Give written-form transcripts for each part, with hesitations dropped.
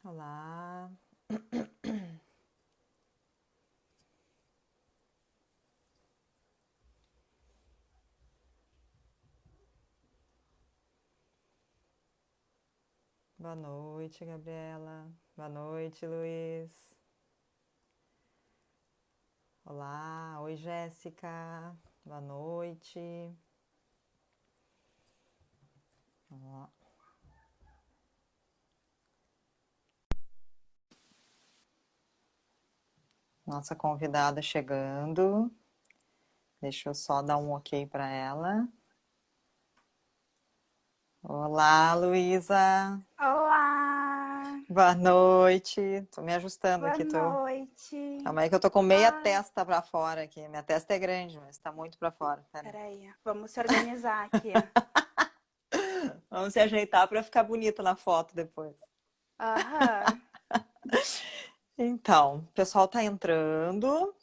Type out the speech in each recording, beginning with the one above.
Olá. Boa noite, Gabriela. Boa noite, Luiz. Olá. Oi, Jéssica. Boa noite. Ó. Nossa convidada chegando. Deixa eu só dar um ok para ela. Olá, Luísa. Olá! Boa noite. Tô me ajustando Boa aqui, tô. noite! Calma aí que eu tô com meia Ah, testa para fora aqui. Minha testa é grande, mas tá muito para fora. Pera aí. peraí, vamos se organizar aqui. Vamos se ajeitar para ficar bonita na foto depois. Aham. Então, o pessoal tá entrando.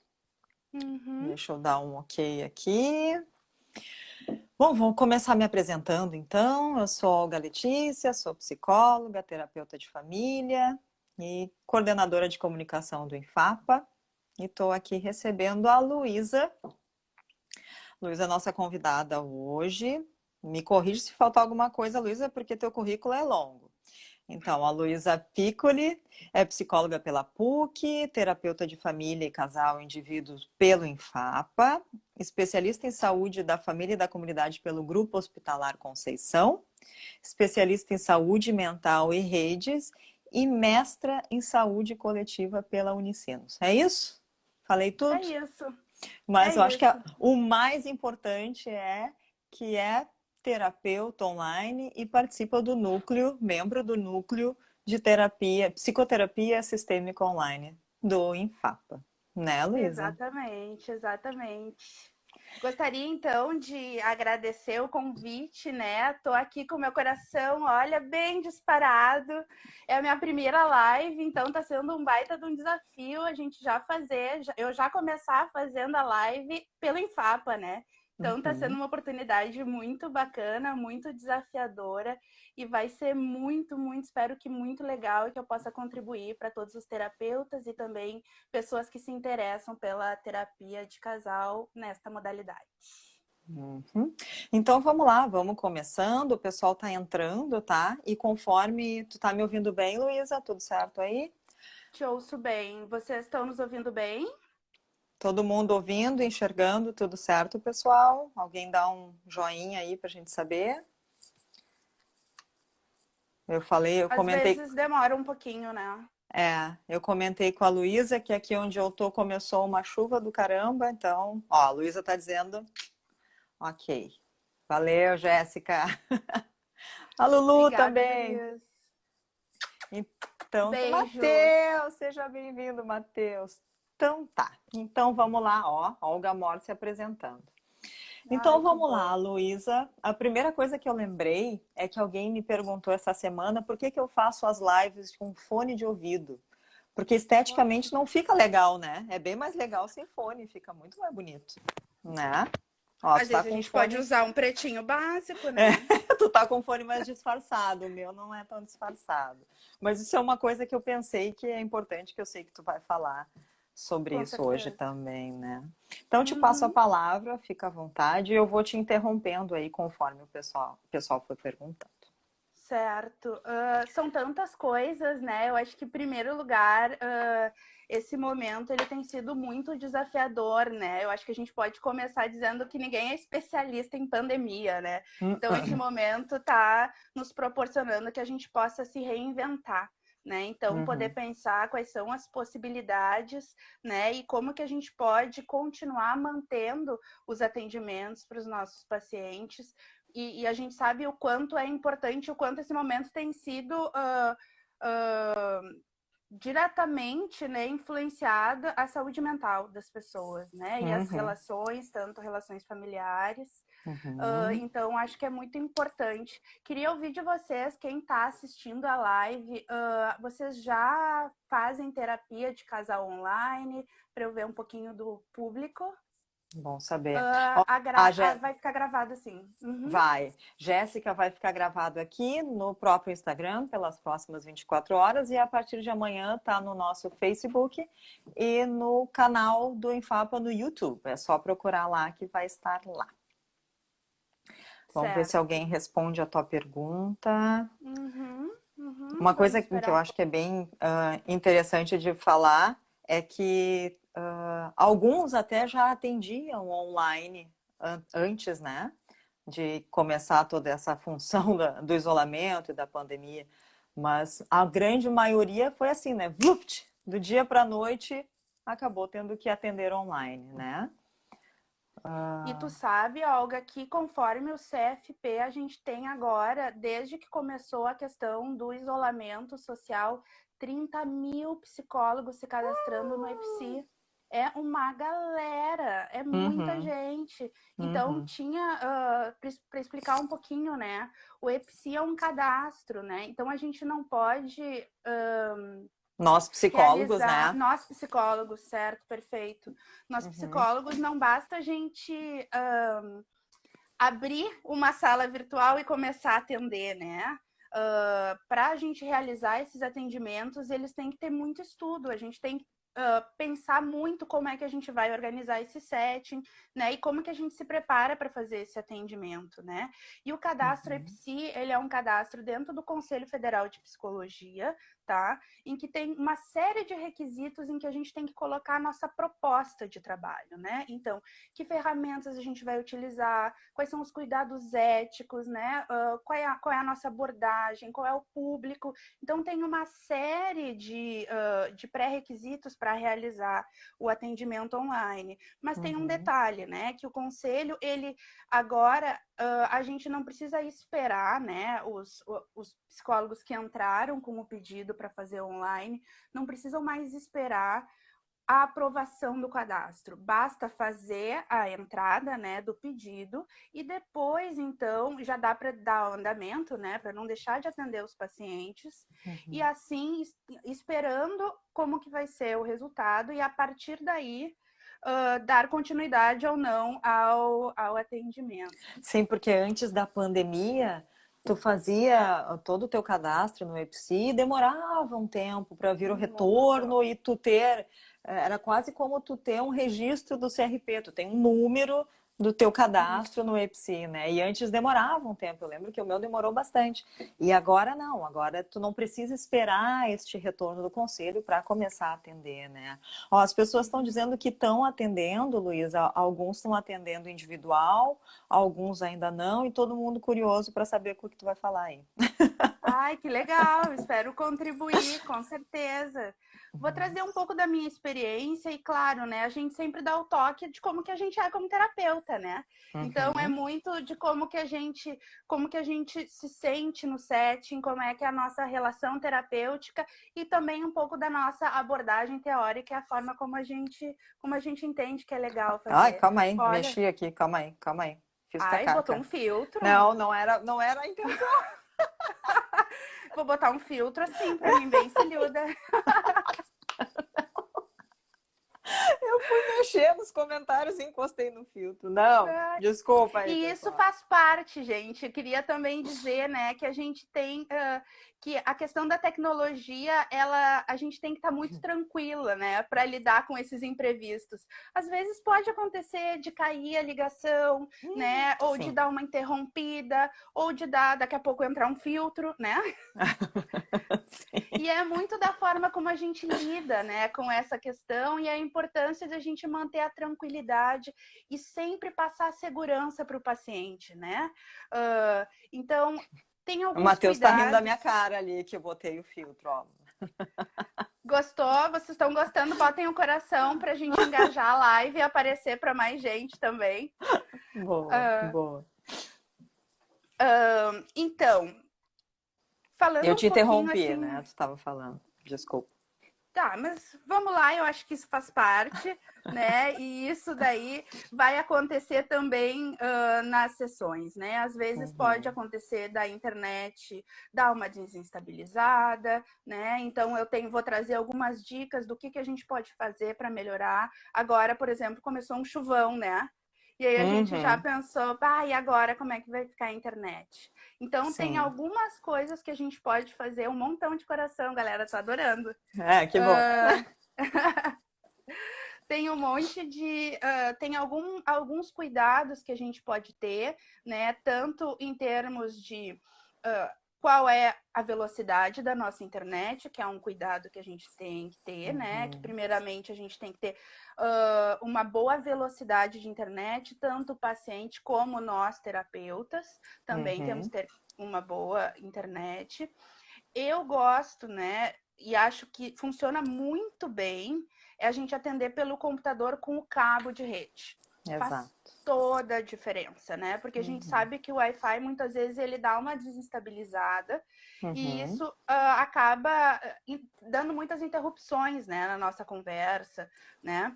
Uhum. Deixa eu dar um ok aqui. Bom, vamos começar me apresentando então. Eu sou Olga Letícia, sou psicóloga, terapeuta de família e coordenadora de comunicação do Infapa. E estou aqui recebendo a Luísa. Luísa é nossa convidada hoje. Me corrige se faltar alguma coisa, Luísa, porque teu currículo é longo. Então, a Luísa Piccoli é psicóloga pela PUC, terapeuta de família e casal e indivíduos pelo Infapa, especialista em saúde da família e da comunidade pelo Grupo Hospitalar Conceição, especialista em saúde mental e redes e mestra em saúde coletiva pela Unicinos. É isso? Falei É tudo? isso, Mas é eu acho que isso. o mais importante é que é terapeuta online e participa do núcleo, membro do núcleo de terapia, psicoterapia sistêmica online do Infapa, né, Luísa? Exatamente, exatamente. Gostaria então de agradecer o convite, né? Tô aqui com meu coração, olha, bem disparado. É a minha primeira live, então tá sendo um baita de um desafio a gente já fazer, eu já começar fazendo a live pelo Infapa, né? Então tá sendo Uhum. uma oportunidade muito bacana, muito desafiadora e vai ser muito, muito, espero que muito legal e que eu possa contribuir para todos os terapeutas e também pessoas que se interessam pela terapia de casal nesta modalidade. Uhum. Então vamos lá, vamos começando. O pessoal tá entrando, tá? E conforme tu tá me ouvindo bem, Luísa, tudo certo aí? Te ouço bem. Vocês estão nos ouvindo bem? Todo mundo ouvindo, enxergando, tudo certo, pessoal? Alguém dá um joinha aí pra gente saber? Eu falei, eu Às comentei, vezes demora um pouquinho, né? eu comentei com a Luísa que aqui onde eu tô começou uma chuva do caramba, então, ó, a Luísa tá dizendo, ok. Valeu, Jéssica. A Lulu Obrigada, também. gurias. Então, Beijos. Matheus, seja bem-vindo, Matheus. Então tá. Então vamos lá, ó, Olga Mor se apresentando. Então Ai, que vamos lá, bom. Luísa. A primeira coisa que eu lembrei é que alguém me perguntou essa semana por que que eu faço as lives com fone de ouvido. Porque esteticamente não fica legal, né? É bem mais legal sem fone, fica muito mais bonito, né? Ó, Às tu tá vezes a com gente pode fone. usar um pretinho básico, É, né? tu tá com fone mais disfarçado, o meu não é tão disfarçado. Mas isso é uma coisa que eu pensei que é importante, que eu sei que tu vai falar sobre Com isso hoje certeza. também, né? Então, eu te passo a Uhum. palavra, fica à vontade, e eu vou te interrompendo aí conforme o pessoal for perguntando. Certo. São tantas coisas, né? Eu acho que, em primeiro lugar, esse momento ele tem sido muito desafiador, né? Eu acho que a gente pode começar dizendo que ninguém é especialista em pandemia, né? Então, esse momento está nos proporcionando que a gente possa se reinventar. Né? Então, poder Uhum, pensar quais são as possibilidades, né? E como que a gente pode continuar mantendo os atendimentos para os nossos pacientes, e a gente sabe o quanto é importante, o quanto esse momento tem sido diretamente, né, influenciada a saúde mental das pessoas, né, e as uhum, relações, tanto relações familiares. uhum. Então, acho que é muito importante. Queria ouvir de vocês, quem está assistindo a live, vocês já fazem terapia de casal online, para eu ver um pouquinho do público? Bom saber. Ó, Vai ficar gravado assim. Uhum. Vai. Jéssica vai ficar gravado aqui no próprio Instagram pelas próximas 24 horas e a partir de amanhã tá no nosso Facebook e no canal do Enfapa no YouTube. É só procurar lá que vai estar lá. Vamos ver se alguém responde a tua pergunta. Uma coisa que eu acho que é bem interessante de falar é que alguns até já atendiam online antes, né? De começar toda essa função do isolamento e da pandemia. Mas a grande maioria foi assim, né? Vupt! Do dia para a noite acabou tendo que atender online, né? E tu sabe, Olga, que conforme o CFP, a gente tem agora, desde que começou a questão do isolamento social, 30 mil psicólogos se cadastrando no EPSI. É uma galera, é muita gente. Então, tinha, para explicar um pouquinho, né? O EPSI é um cadastro, né? Então, a gente não pode... nós psicólogos, né? Nós psicólogos, certo, perfeito. Nós psicólogos, não basta a gente abrir uma sala virtual e começar a atender, né? Para a gente realizar esses atendimentos, eles têm que ter muito estudo, a gente tem que pensar muito como é que a gente vai organizar esse setting, né? E como que a gente se prepara para fazer esse atendimento, né? E o cadastro EPSI, ele é um cadastro dentro do Conselho Federal de Psicologia, tá? Em que tem uma série de requisitos em que a gente tem que colocar a nossa proposta de trabalho, né? Então, que ferramentas a gente vai utilizar, quais são os cuidados éticos, né? Qual é a nossa abordagem, qual é o público. Então, tem uma série de pré-requisitos para realizar o atendimento online. Mas tem um detalhe, né? Que o conselho, ele agora, a gente não precisa esperar, né? Os psicólogos que entraram com o pedido para fazer online, não precisam mais esperar a aprovação do cadastro. Basta fazer a entrada, né, do pedido e depois, então, já dá para dar andamento, né, para não deixar de atender os pacientes e assim, esperando como que vai ser o resultado e a partir daí dar continuidade ou não ao atendimento. Sim, porque antes da pandemia, tu fazia todo o teu cadastro no EPSI e demorava um tempo para vir o retorno e tu ter... Era quase como tu ter um registro do CRP, tu tem um número do teu cadastro no EPSI, né? E antes demorava um tempo, eu lembro que o meu demorou bastante. E agora não, agora tu não precisa esperar este retorno do conselho para começar a atender, né? Ó, as pessoas estão dizendo que estão atendendo, Luísa, alguns estão atendendo individual, alguns ainda não, e todo mundo curioso para saber o que tu vai falar aí. Ai, que legal! Espero contribuir, com certeza. Vou trazer um pouco da minha experiência e, claro, né, a gente sempre dá o toque de como que a gente é como terapeuta, né? Então, é muito de como que a gente se sente no setting, como é que é a nossa relação terapêutica e também um pouco da nossa abordagem teórica e a forma como a gente entende que é legal fazer. Ai, calma aí, Olha... mexi aqui, calma aí. Fiz cacaca. botou um filtro? Não era a intenção. Vou botar um filtro assim pra mim, bem cilhuda. Eu fui mexer nos comentários e encostei no filtro. Não, desculpa aí, E pessoal. isso faz parte, gente. Eu queria também dizer, né, que a gente tem que a questão da tecnologia, a gente tem que estar muito tranquila, né, para lidar com esses imprevistos. Às vezes pode acontecer de cair a ligação, né, ou de dar uma interrompida, ou de daqui a pouco entrar um filtro, né? E é muito da forma como a gente lida, né, com essa questão e a importância de a gente manter a tranquilidade e sempre passar segurança para o paciente, né? Então, tem alguns O Matheus cuidados. tá rindo da minha cara ali, que eu botei o filtro, ó. Gostou? Vocês estão gostando? Botem um coração para a gente engajar a live e aparecer para mais gente também. Boa. Então... Falando eu te interrompi, assim... né? Tu estava falando. Desculpa. Tá, mas vamos lá, eu acho que isso faz parte, né? E isso daí vai acontecer também nas sessões, né? Às vezes pode acontecer da internet dar uma desestabilizada, né? Então vou trazer algumas dicas do que a gente pode fazer para melhorar. Agora, por exemplo, começou um chuvão, né? E aí a gente já pensou, e agora como é que vai ficar a internet? Então tem algumas coisas que a gente pode fazer, um montão de coração, galera, tô adorando. Que bom. Tem um monte de... tem alguns cuidados que a gente pode ter, né? Tanto em termos de qual é a velocidade da nossa internet, que é um cuidado que a gente tem que ter, né? Que primeiramente a gente tem que ter uma boa velocidade de internet, tanto o paciente como nós, terapeutas, também temos que ter uma boa internet. Eu gosto, né? E acho que funciona muito bem é a gente atender pelo computador com o cabo de rede. Exato. Faz toda a diferença, né? Porque a gente sabe que o Wi-Fi, muitas vezes, ele dá uma desestabilizada e isso acaba dando muitas interrupções, né, na nossa conversa, né?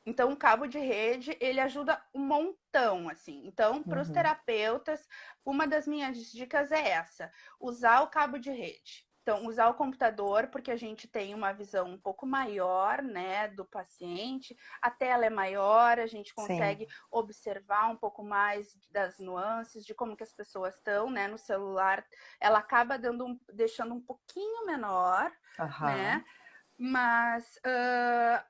Então, o cabo de rede, ele ajuda um montão, assim. Então, para os terapeutas, uma das minhas dicas é essa, usar o cabo de rede. Então, usar o computador, porque a gente tem uma visão um pouco maior, né, do paciente. A tela é maior, a gente consegue observar um pouco mais das nuances, de como que as pessoas estão, né, no celular. Ela acaba deixando um pouquinho menor, né? Mas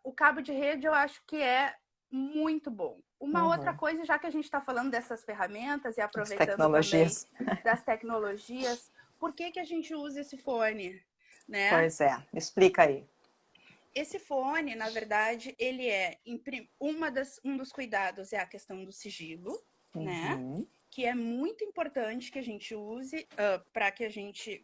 o cabo de rede eu acho que é muito bom. Uma outra coisa, já que a gente está falando dessas ferramentas e aproveitando também das tecnologias, por que a gente usa esse fone? Né? Pois é, explica aí. Esse fone, na verdade, ele é um dos cuidados é a questão do sigilo, né? Que é muito importante que a gente use para que a gente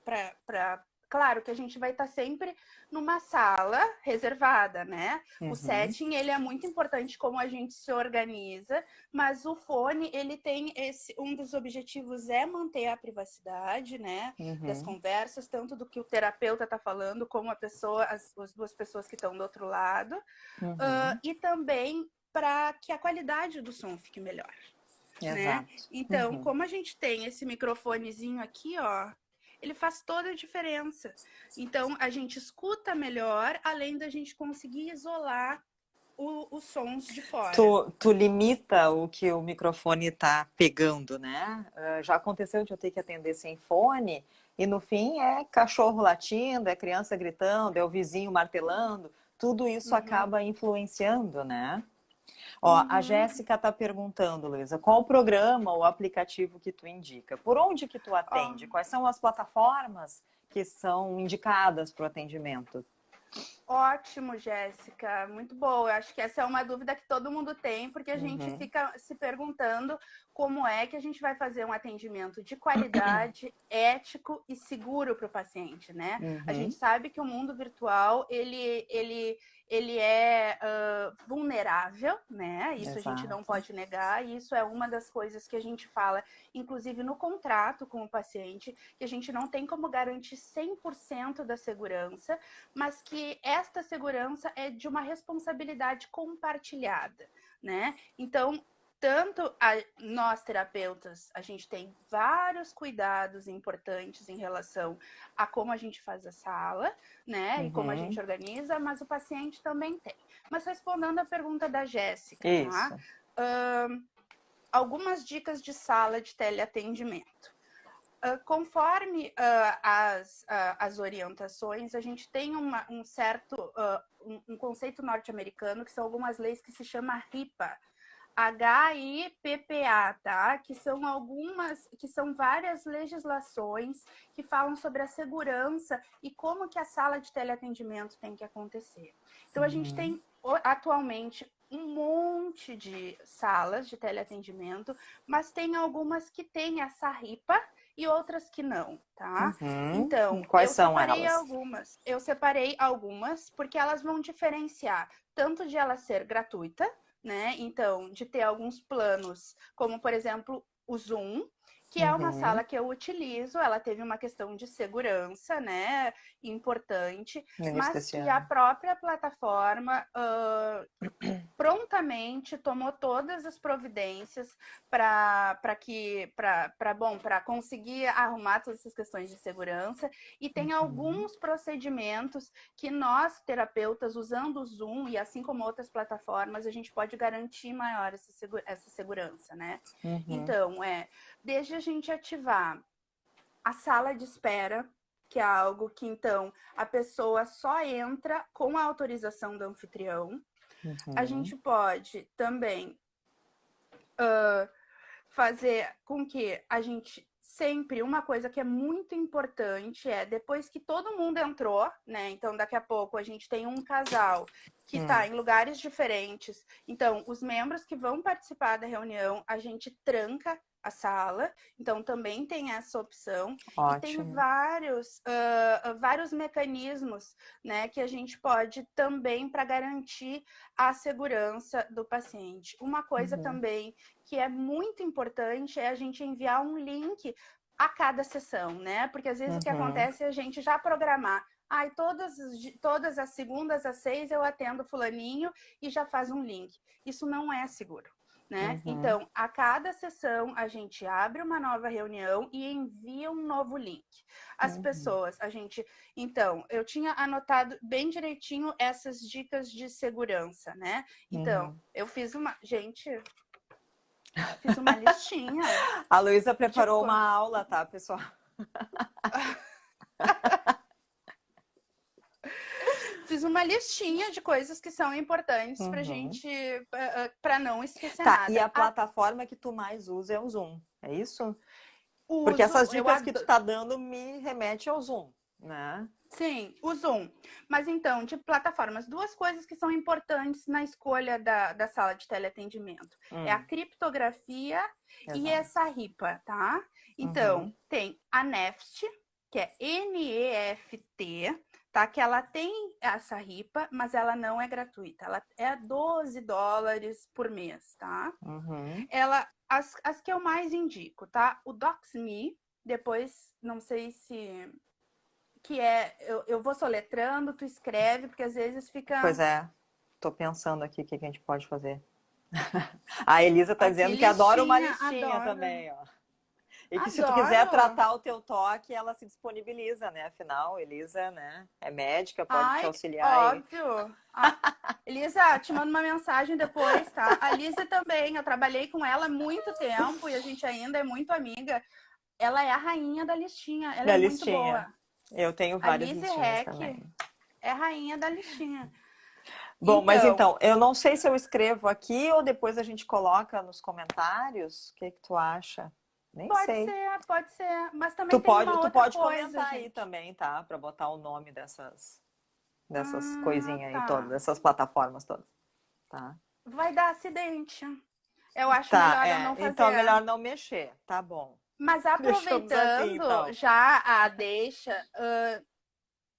claro que a gente vai estar sempre numa sala reservada, né? O setting, ele é muito importante como a gente se organiza, mas o fone, ele tem um dos objetivos é manter a privacidade, né? Das conversas, tanto do que o terapeuta está falando, como as duas pessoas que estão do outro lado. E também para que a qualidade do som fique melhor. Né? Então, como a gente tem esse microfonezinho aqui, ó, ele faz toda a diferença. Então, a gente escuta melhor, além da gente conseguir isolar os sons de fora. Tu limita o que o microfone está pegando, né? Já aconteceu de eu ter que atender sem fone e no fim é cachorro latindo, é criança gritando, é o vizinho martelando. Tudo isso acaba influenciando, né? Ó, a Jéssica está perguntando, Luísa, qual o programa ou aplicativo que tu indica? Por onde que tu atende? Quais são as plataformas que são indicadas para o atendimento? Ótimo, Jéssica, muito boa. Eu acho que essa é uma dúvida que todo mundo tem, porque a gente fica se perguntando como é que a gente vai fazer um atendimento de qualidade, ético e seguro para o paciente, né? A gente sabe que o mundo virtual, ele é vulnerável, né? Isso a gente não pode negar, e isso é uma das coisas que a gente fala, inclusive no contrato com o paciente, que a gente não tem como garantir 100% da segurança, mas que esta segurança é de uma responsabilidade compartilhada, né? Então, tanto nós terapeutas, a gente tem vários cuidados importantes em relação a como a gente faz a sala, né? E como a gente organiza, mas o paciente também tem. Mas respondendo a pergunta da Jéssica, tá? Algumas dicas de sala de teleatendimento. Conforme as orientações, a gente tem um certo um conceito norte-americano, que são algumas leis que se chama HIPAA, HIPPA, tá? Que são várias legislações que falam sobre a segurança e como que a sala de teleatendimento tem que acontecer. Então, a gente tem atualmente um monte de salas de teleatendimento, mas tem algumas que têm essa HIPAA e outras que não, tá? Então, quais são elas? Eu separei algumas porque elas vão diferenciar tanto de ela ser gratuita, né? Então, de ter alguns planos, como, por exemplo, o Zoom, que é uma sala que eu utilizo. Ela teve uma questão de segurança, né, importante, mas que a própria plataforma prontamente tomou todas as providências para conseguir arrumar todas essas questões de segurança, e tem alguns procedimentos que nós, terapeutas, usando o Zoom e assim como outras plataformas, a gente pode garantir maior essa segurança, né? Então, desde a gente ativar a sala de espera, que é algo que, então, a pessoa só entra com a autorização do anfitrião. A gente pode também fazer com que a gente sempre, uma coisa que é muito importante depois que todo mundo entrou, né? Então, daqui a pouco a gente tem um casal que está em lugares diferentes. Então, os membros que vão participar da reunião, a gente tranca a sala, então também tem essa opção. Ótimo. E tem vários mecanismos, né, que a gente pode também para garantir a segurança do paciente. Uma coisa também que é muito importante é a gente enviar um link a cada sessão, né? Porque às vezes o que acontece é a gente já programar. Todas as segundas às 6 eu atendo fulaninho e já faz um link. Isso não é seguro. Né? Então, a cada sessão, a gente abre uma nova reunião e envia um novo link. As pessoas, Então, eu tinha anotado bem direitinho essas dicas de segurança, né? Então, eu fiz uma... Gente, fiz uma listinha. A Luísa preparou uma aula, tá, pessoal? Fiz uma listinha de coisas que são importantes pra gente, pra não esquecer nada. E a plataforma que tu mais usa é o Zoom, é isso? Porque essas dicas que tu tá dando me remete ao Zoom, né? Sim, o Zoom. Mas então, de plataformas, duas coisas que são importantes na escolha da sala de teleatendimento. É a criptografia e essa RIPA, tá? Então, tem a NEFT, que é NEFT, tá? Que ela tem essa RIPA, mas ela não é gratuita. Ela é $12 por mês, tá? As que eu mais indico, tá? O Doxme, depois, não sei se... Que eu vou soletrando, tu escreve, porque às vezes fica... Pois é, tô pensando aqui o que a gente pode fazer. A Elisa tá dizendo que adora uma listinha também, ó. E que se tu quiser tratar o teu toque, ela se disponibiliza, né? Afinal, Elisa, né, é médica, pode te auxiliar. Óbvio. Elisa, te mando uma mensagem depois, tá? A Lisa também, eu trabalhei com ela há muito tempo e a gente ainda é muito amiga. Ela é a rainha da listinha, ela é muito boa. Eu tenho várias listinhas também. É a rainha da listinha. Bom, mas então, eu não sei se eu escrevo aqui ou depois a gente coloca nos comentários. O que tu acha? Nem sei. Pode ser. Mas também tu tem uma outra pode coisa, comentar gente. aí também, tá? Para botar o nome dessas coisinhas aí todas, dessas plataformas todas. Tá? Vai dar acidente. Eu acho melhor eu não fazer. Então, melhor não mexer, tá bom. Mas aproveitando assim, então, já a deixa,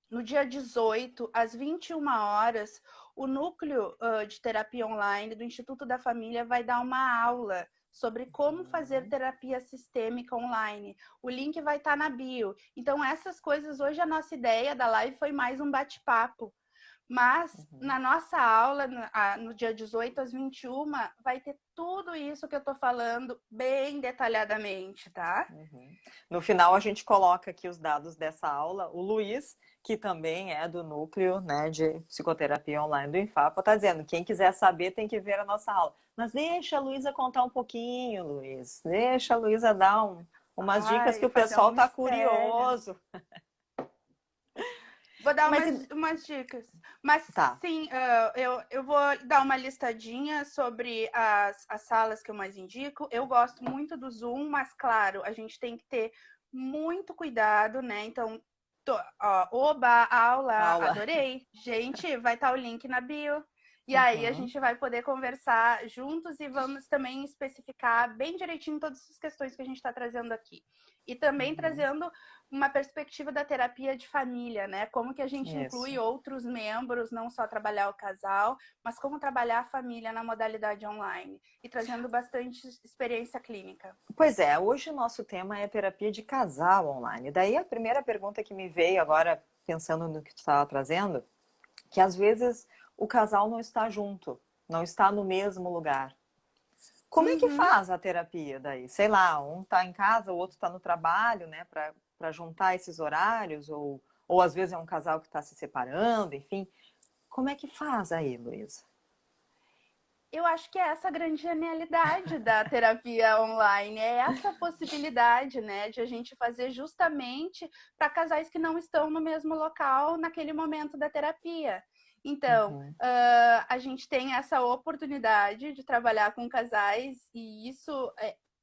no dia 18, às 21 horas, o Núcleo de Terapia Online do Instituto da Família vai dar uma aula sobre como fazer terapia sistêmica online. O link vai estar na bio. Então, essas coisas, hoje a nossa ideia da live foi mais um bate-papo. Mas na nossa aula, no dia 18 às 21, vai ter tudo isso que eu tô falando bem detalhadamente, tá? No final a gente coloca aqui os dados dessa aula. O Luiz, que também é do núcleo, né, de psicoterapia online do Infapa, tá dizendo, quem quiser saber tem que ver a nossa aula. Mas deixa a Luísa contar um pouquinho, Luiz. Deixa a Luísa dar umas dicas que o pessoal tá curioso. Vou dar umas dicas. Mas, sim, eu vou dar uma listadinha sobre as salas que eu mais indico. Eu gosto muito do Zoom, mas, claro, a gente tem que ter muito cuidado, né? Então, aula, adorei. Gente, vai estar o link na bio. E aí a Uhum. gente vai poder conversar juntos e vamos também especificar bem direitinho todas as questões que a gente está trazendo aqui. E também Uhum. trazendo uma perspectiva da terapia de família, né? Como que a gente inclui Isso. outros membros, não só trabalhar o casal, mas como trabalhar a família na modalidade online. E trazendo bastante experiência clínica. Pois é, hoje o nosso tema é terapia de casal online. Daí a primeira pergunta que me veio agora, pensando no que tu estava trazendo, que às vezes o casal não está junto, não está no mesmo lugar. Como é que Uhum. faz a terapia daí? Sei lá, um está em casa, o outro está no trabalho, né, para juntar esses horários, ou às vezes é um casal que está se separando, enfim. Como é que faz aí, Luísa? Eu acho que é essa a grande genialidade da terapia online, é essa possibilidade, né, de a gente fazer justamente para casais que não estão no mesmo local naquele momento da terapia. Então, Uhum, a gente tem essa oportunidade de trabalhar com casais e isso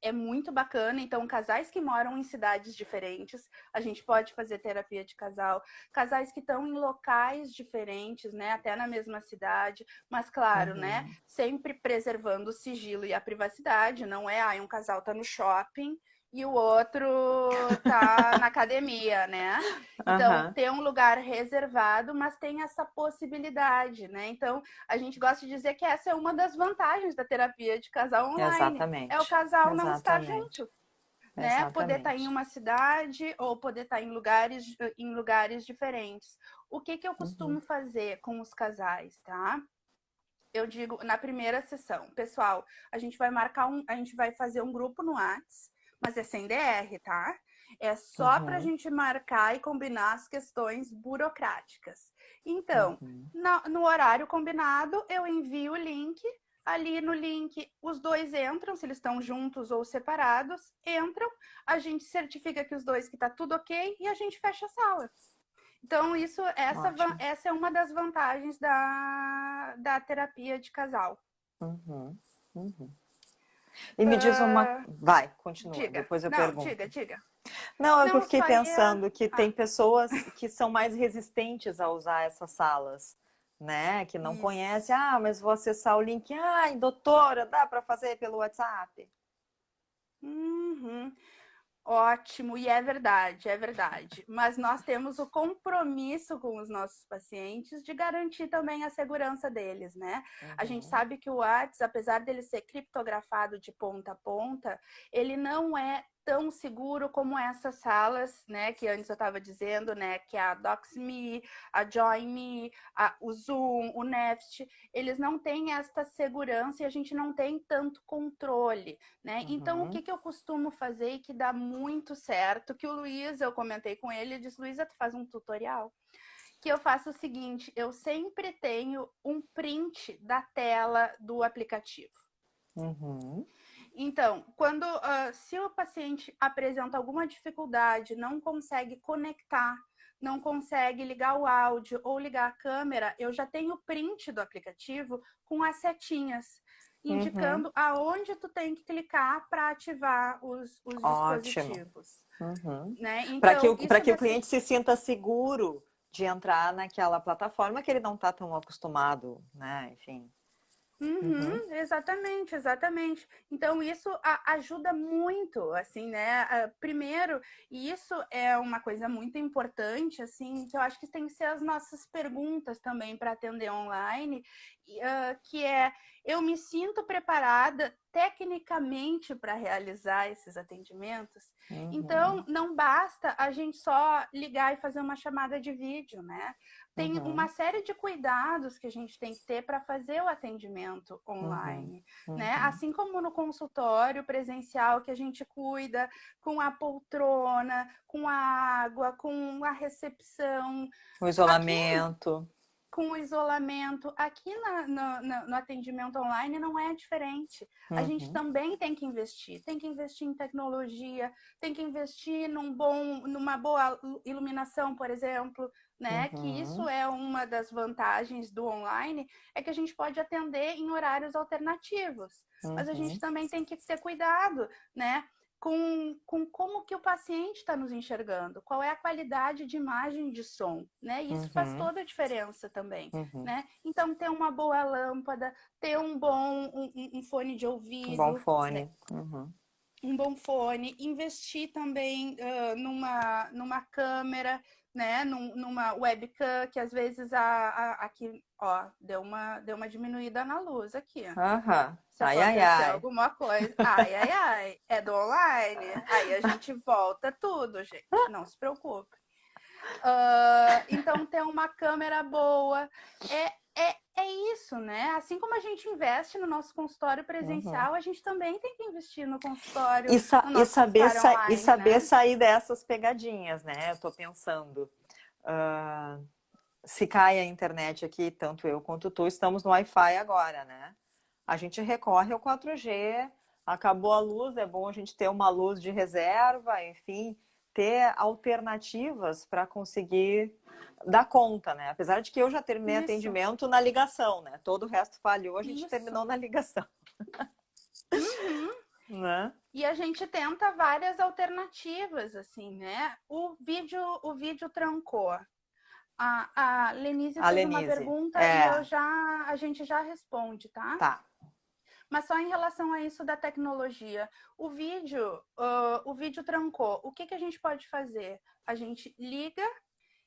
é muito bacana. Então, casais que moram em cidades diferentes, a gente pode fazer terapia de casal. Casais que estão em locais diferentes, né, até na mesma cidade, mas claro, né, uhum, sempre preservando o sigilo e a privacidade, não é, um casal tá no shopping e o outro tá na academia, né? Então, aham, ter um lugar reservado, mas tem essa possibilidade, né? Então, a gente gosta de dizer que essa é uma das vantagens da terapia de casal online, é o exatamente, casal não estar exatamente, junto, né? Poder estar em exatamente. uma cidade ou poder estar em lugares diferentes. O que que eu Uhum, costumo fazer com os casais, tá? Eu digo na primeira sessão, pessoal, a gente vai fazer um grupo no Whats, mas é sem DR, tá? É só para a uhum, gente marcar e combinar as questões burocráticas. Então, uhum, no horário combinado, eu envio o link. Ali no link, os dois entram, se eles estão juntos ou separados, entram, a gente certifica que os dois que tá tudo ok e a gente fecha a sala. Então, ótimo. essa é uma das vantagens da terapia de casal. Uhum, uhum. E me diz uma. Vai, continua, Diga. depois eu Não, pergunto. diga, diga. Não, é que eu Não, fiquei só ia. pensando que tem Ah, pessoas que são mais resistentes a usar essas salas, né? Que não conhecem. isso. Ah, mas vou acessar o link. Ai, doutora, dá para fazer pelo WhatsApp? Uhum. Ótimo, e é verdade, é verdade. Mas nós temos o compromisso com os nossos pacientes de garantir também a segurança deles, né? A gente Uhum, sabe que o WhatsApp, apesar dele ser criptografado de ponta a ponta, ele não é tão seguro como essas salas, né, que antes eu estava dizendo, né, que a DocsMe, a JoinMe, o Zoom, o Nest, eles não têm esta segurança e a gente não tem tanto controle, né? Então, o que uhum, que eu costumo fazer e que dá muito certo, que o Luiz, eu comentei com ele, ele disse, Luísa, tu faz um tutorial? Que eu faço o seguinte, eu sempre tenho um print da tela do aplicativo. uhum, Então, se o paciente apresenta alguma dificuldade, não consegue conectar, não consegue ligar o áudio ou ligar a câmera, eu já tenho o print do aplicativo com as setinhas, uhum. indicando aonde tu tem que clicar para ativar os Ótimo. dispositivos, Uhum. né? Para que, Então, para isso que o dá cliente se sinta seguro de entrar naquela plataforma que ele não está tão acostumado, né? Enfim. Uhum, Uhum, exatamente, exatamente. Então, isso ajuda muito, assim, né? Primeiro, e isso é uma coisa muito importante, assim, que eu acho que tem que ser as nossas perguntas também para atender online, que é, eu me sinto preparada tecnicamente para realizar esses atendimentos? Então, uhum, não basta a gente só ligar e fazer uma chamada de vídeo, né? Tem uma uhum, série de cuidados que a gente tem que ter para fazer o atendimento uhum, online, né? uhum. Assim como no consultório presencial que a gente cuida com a poltrona, com a água, com a recepção, O aqui isolamento. com o isolamento, aqui no atendimento online não é diferente. A gente Uhum, também tem que investir em tecnologia, tem que investir numa boa iluminação, por exemplo, né? Que isso uhum, é uma das vantagens do online, é que a gente pode atender em horários alternativos. Mas a gente uhum, também tem que ter cuidado, né? com como que o paciente está nos enxergando, qual é a qualidade de imagem e de som, né? E isso faz toda a diferença também, né? Então, ter uma boa lâmpada, ter um bom um fone de ouvido. Um bom fone. Né? Um bom fone, investir também numa câmera, né? Numa webcam, que às vezes aqui, ó, deu uma diminuída na luz aqui. Se acontecer alguma coisa, ai, é do online. Aí a gente volta tudo, gente. Não se preocupe. Então, ter uma câmera boa é isso, né? Assim como a gente investe no nosso consultório presencial, a gente também tem que investir no consultório, no nosso consultório online, e saber né? sair dessas pegadinhas, né? Eu tô pensando, se cai a internet aqui, tanto eu quanto tu, estamos no Wi-Fi agora, né? A gente recorre ao 4G, acabou a luz, é bom a gente ter uma luz de reserva, enfim, ter alternativas para conseguir dar conta, né? Apesar de que eu já terminei atendimento na ligação, né? Todo o resto falhou, a gente terminou na ligação. Né? E a gente tenta várias alternativas, assim, né? O vídeo trancou. A Lenise fez uma pergunta e a gente já responde, tá? Tá. Mas só em relação a isso da tecnologia. O vídeo trancou. O que a gente pode fazer? A gente liga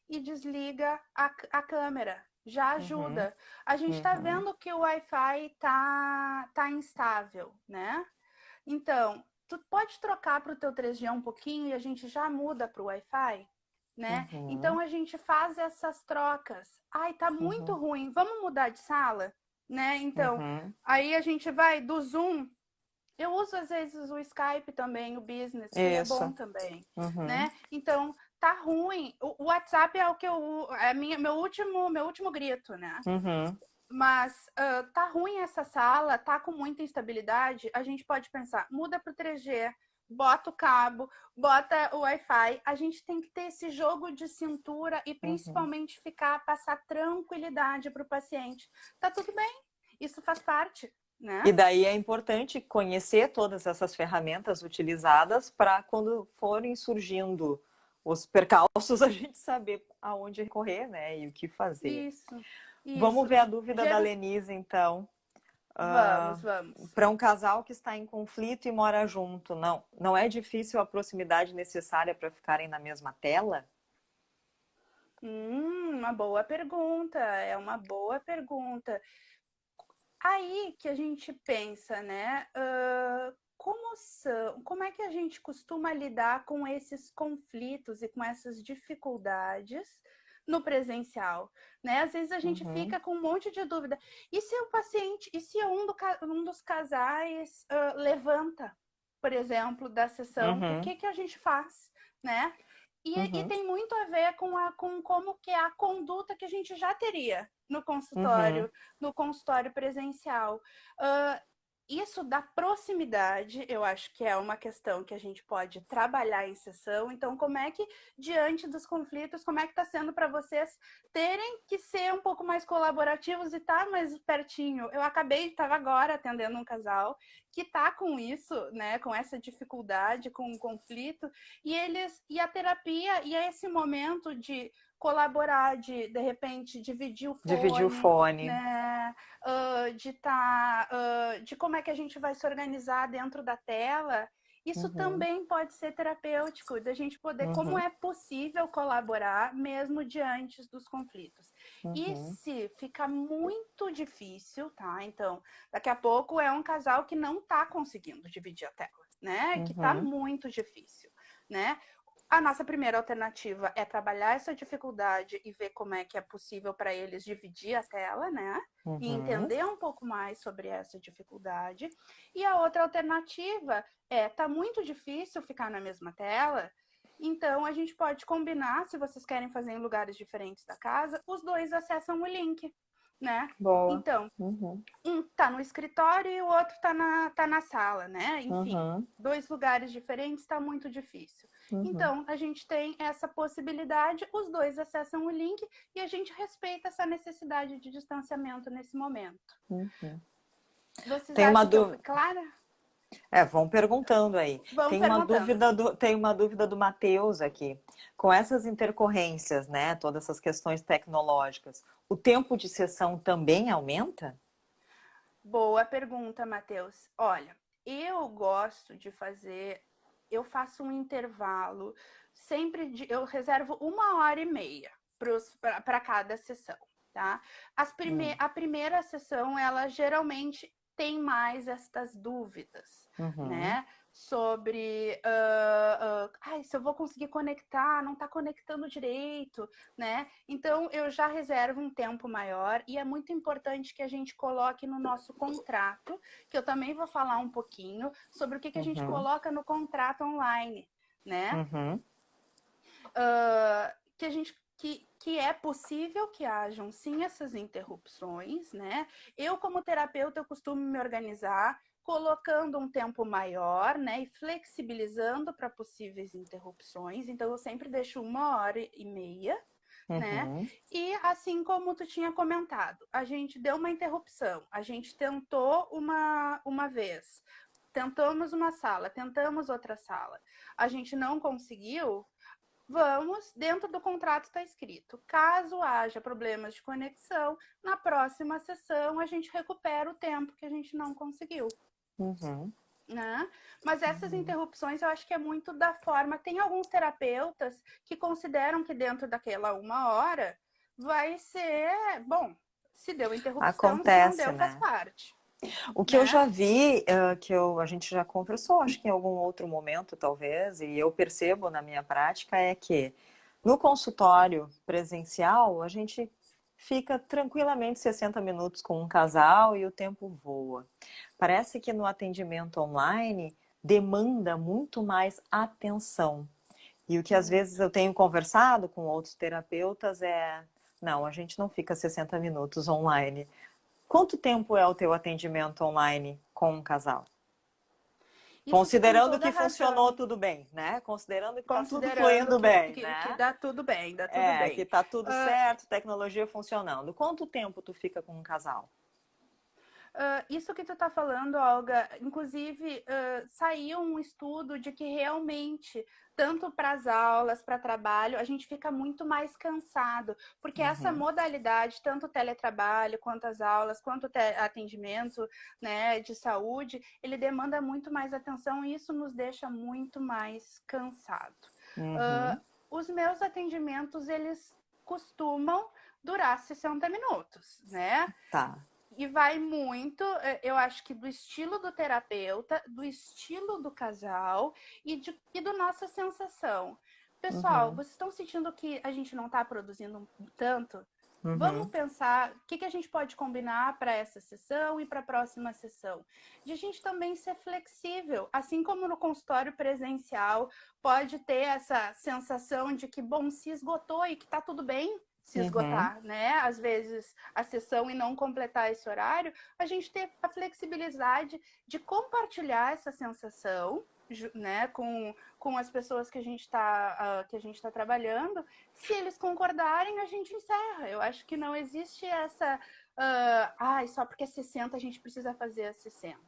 e desliga a câmera. Já ajuda. A gente está vendo que o Wi-Fi tá instável, né? Então, tu pode trocar para o teu 3G um pouquinho e a gente já muda para o Wi-Fi, né? Então, a gente faz essas trocas. Ai, tá muito ruim. Vamos mudar de sala? Né? Então, aí a gente vai do Zoom. Eu uso às vezes o Skype também, o Business, que é bom também, né? Então, tá ruim. O WhatsApp é o que meu último grito, né? Mas tá ruim essa sala, tá com muita instabilidade, a gente pode pensar, muda pro 3G, bota o cabo, bota o Wi-Fi. A gente tem que ter esse jogo de cintura e principalmente passar tranquilidade para o paciente. Tá tudo bem, isso faz parte, né? E daí é importante conhecer todas essas ferramentas utilizadas para quando forem surgindo os percalços, a gente saber aonde recorrer, né? E o que fazer. Isso. Vamos ver a dúvida da Lenise, então. Vamos. Para um casal que está em conflito e mora junto, não é difícil a proximidade necessária para ficarem na mesma tela? Uma boa pergunta, é uma boa pergunta. Aí que a gente pensa, né? Como é que a gente costuma lidar com esses conflitos e com essas dificuldades no presencial, né? Às vezes a gente fica com um monte de dúvida. E se o paciente, e se um dos casais levanta, por exemplo, da sessão, o que a gente faz, né? E tem muito a ver com como que é a conduta que a gente já teria no consultório presencial. Isso da proximidade, eu acho que é uma questão que a gente pode trabalhar em sessão. Então, como é que, diante dos conflitos, como é que está sendo para vocês terem que ser um pouco mais colaborativos e estar mais pertinho? Eu estava agora atendendo um casal que está com isso, né, com essa dificuldade, com o conflito, e a terapia, e é esse momento de colaborar, de repente, dividir o fone. Né? De como é que a gente vai se organizar dentro da tela. Isso também pode ser terapêutico, da gente poder, como é possível colaborar mesmo diante dos conflitos. E se fica muito difícil, tá? Então, daqui a pouco é um casal que não tá conseguindo dividir a tela, né? Que tá muito difícil, né? A nossa primeira alternativa é trabalhar essa dificuldade e ver como é que é possível para eles dividir a tela, né? E entender um pouco mais sobre essa dificuldade. E a outra alternativa tá muito difícil ficar na mesma tela, então a gente pode combinar, se vocês querem fazer em lugares diferentes da casa, os dois acessam o link, né? Boa. Então, um tá no escritório e o outro tá na sala, né? Enfim, dois lugares diferentes tá muito difícil. Então, a gente tem essa possibilidade, os dois acessam o link e a gente respeita essa necessidade de distanciamento nesse momento. Vocês acham que eu fui clara? Vão perguntando aí. Vão perguntando. Tem uma dúvida do Matheus aqui. Com essas intercorrências, né, todas essas questões tecnológicas, o tempo de sessão também aumenta? Boa pergunta, Matheus. Olha, eu faço um intervalo, eu reservo 1h30 para cada sessão, tá? A primeira sessão, ela geralmente tem mais estas dúvidas, né? Sobre se eu vou conseguir conectar, não está conectando direito, né? Então eu já reservo um tempo maior e é muito importante que a gente coloque no nosso contrato, que eu também vou falar um pouquinho sobre o que a gente coloca no contrato online, né? Que é possível que hajam sim essas interrupções, né? Eu, como terapeuta, eu costumo me organizar colocando um tempo maior, né? E flexibilizando para possíveis interrupções. Então, eu sempre deixo 1h30, né? E assim como tu tinha comentado, a gente deu uma interrupção, a gente tentou uma vez, tentamos uma sala, tentamos outra sala, a gente não conseguiu. Dentro do contrato está escrito, caso haja problemas de conexão, na próxima sessão a gente recupera o tempo que a gente não conseguiu. Né? Mas essas interrupções eu acho que é muito da forma. Tem alguns terapeutas que consideram que dentro daquela 1 hora vai ser, bom, se deu interrupção, Acontece, se não deu, faz parte. O que eu já vi, a gente já conversou, acho que em algum outro momento, talvez, e eu percebo na minha prática, é que no consultório presencial, a gente fica tranquilamente 60 minutos com um casal e o tempo voa. Parece que no atendimento online demanda muito mais atenção. E o que às vezes eu tenho conversado com outros terapeutas não, a gente não fica 60 minutos online. Quanto tempo é o teu atendimento online com um casal? Considerando que funcionou tudo bem, né? Considerando que está tudo fluindo bem, né? Que dá tudo bem, dá tudo bem. Que está tudo certo, tecnologia funcionando. Quanto tempo tu fica com um casal? Isso que tu está falando, Olga, inclusive saiu um estudo de que realmente, tanto para as aulas, para trabalho, a gente fica muito mais cansado, porque essa modalidade, tanto o teletrabalho, quanto as aulas, quanto o atendimento, né, de saúde, ele demanda muito mais atenção e isso nos deixa muito mais cansado. Os meus atendimentos, eles costumam durar 60 minutos, né? Tá. E vai muito, eu acho que do estilo do terapeuta, do estilo do casal e da nossa sensação. Pessoal, vocês estão sentindo que a gente não está produzindo tanto? Vamos pensar o que a gente pode combinar para essa sessão e para a próxima sessão. De a gente também ser flexível, assim como no consultório presencial pode ter essa sensação de que, bom, se esgotou e que está tudo bem se esgotar, né? Às vezes a sessão e não completar esse horário, a gente ter a flexibilidade de compartilhar essa sensação, né, com as pessoas que a gente está trabalhando. Se eles concordarem, a gente encerra. Eu acho que não existe essa só porque é 60 a gente precisa fazer as 60.